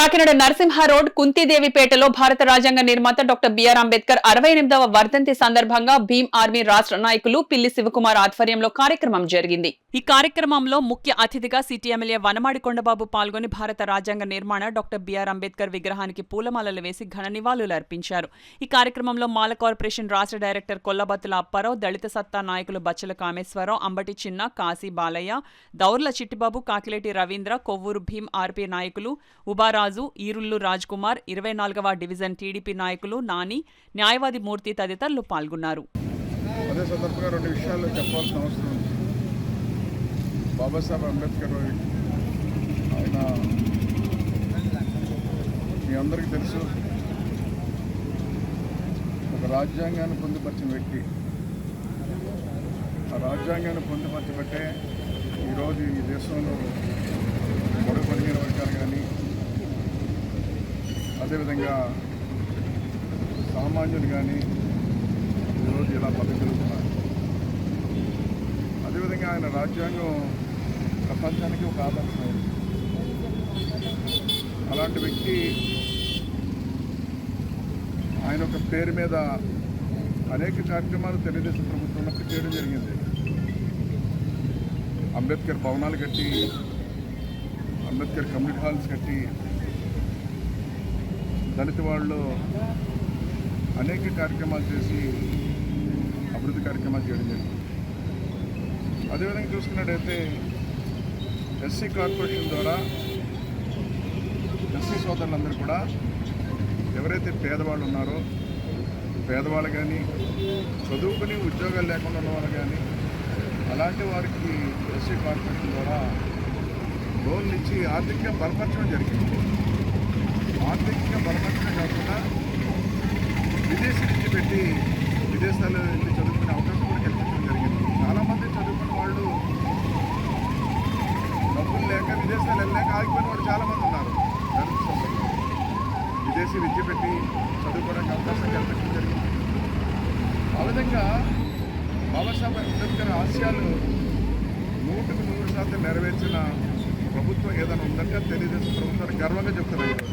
Kakinada Narasimha road కుంతీదేవిపేటలో భారత రాజ్యాంగ నిర్మాత డాక్టర్ బిఆర్ అంబేద్కర్ 68వ వర్ధంతి సందర్భంగా భీమ్ ఆర్మీ రాష్ట్ర నాయకులు పిల్లి శివకుమార్ ఆధ్వర్యంలో కార్యక్రమం జరిగింది. ఈ కార్యక్రమంలో ముఖ్య అతిథిగా సిటీ ఎమ్మెల్యే వనమాడి కొండబాబు పాల్గొని భారత రాజ్యాంగ నిర్మాణ డాక్టర్ బిఆర్ అంబేద్కర్ విగ్రహానికి పూలమాలలు వేసి ఘన నివాళులు అర్పించారు. ఈ కార్యక్రమంలో మాల కార్పొరేషన్ రాష్ట్ర డైరెక్టర్ కొల్లబత్తుల అప్పారావు, దళిత సత్తా నాయకులు బచ్చల కామేశ్వరరావు, అంబటి చిన్న, కాశీ బాలయ్య, దౌర్ల చిట్టిబాబు, కాకిలేటి రవీంద్ర, కొవ్వూరు భీమ్ ఆర్పీ నాయకులు ఉబారాజు, ఈరుల్లు రాజ్ కుమార్, 24వ డివిజన్ టీడీపీ నాయకులు నాని, న్యాయవాది మూర్తి తదితరులు పాల్గొన్నారు. అదే సందర్భంగా రెండు విషయాలు చెప్పాల్సిన అవసరం ఉంది. బాబాసాహెబ్ అంబేద్కర్ ఆయన మీ అందరికీ తెలుసు, ఒక రాజ్యాంగాన్ని పొందుపరిచిన వ్యక్తి. ఆ రాజ్యాంగాన్ని పొందుపరచబట్టే ఈరోజు ఈ దేశంలో బడుగు బలహీన వర్గాలు కానీ, అదేవిధంగా సామాన్యులు కానీ ఈరోజు ఇలా బతకగలుగుతున్నారు. అదేవిధంగా ఆయన రాజ్యాంగం ప్రపంచానికి ఒక ఆదర్శమైంది. అలాంటి వ్యక్తి ఆయన ఒక పేరు మీద అనేక కార్యక్రమాలు తెలుగుదేశం ప్రభుత్వం ఉన్నప్పుడు చేయడం జరిగింది. అంబేద్కర్ భవనాలు కట్టి, అంబేద్కర్ కమ్యూనిటీ హాల్స్ కట్టి, దళిత వాళ్ళు అనేక కార్యక్రమాలు చేసి అభివృద్ధి కార్యక్రమాలు చేయడం జరిగింది. అదేవిధంగా చూసుకున్నట్టయితే ఎస్సీ కార్పొరేషన్ ద్వారా ఎస్సీ సోదరులందరూ కూడా ఎవరైతే పేదవాళ్ళు ఉన్నారో, పేదవాళ్ళు కానీ, చదువుకుని ఉద్యోగాలు లేకుండా ఉన్నవాళ్ళు కానీ, అలాంటి వారికి ఎస్సీ కార్పొరేషన్ ద్వారా లోన్లు ఇచ్చి ఆర్థికంగా బలపరచడం జరిగింది. ఆర్థికంగా బలపరచడం కాకుండా విదేశీ నుంచి పెట్టి విదేశాల్లో వెళ్ళి చదువుకునే అవకాశం కూడా కల్పించడం జరిగింది. చాలామంది చదువుకున్న వాళ్ళు డబ్బులు లేక విదేశాలు వెళ్ళలేక ఆగిపోయిన వాళ్ళు చాలామంది ఉన్నారు. విదేశీ విద్య పెట్టి చదువుకోవడానికి అవకాశం కల్పించడం జరిగింది. ఆ విధంగా బాబాసాహెబ్ అంబేద్కర్ ఆశయాలు 100% నెరవేర్చిన ప్రభుత్వం ఏదైనా ఉందంటే తెలుగుదేశం ప్రభుత్వాన్ని గర్వంగా చెప్తున్నారు.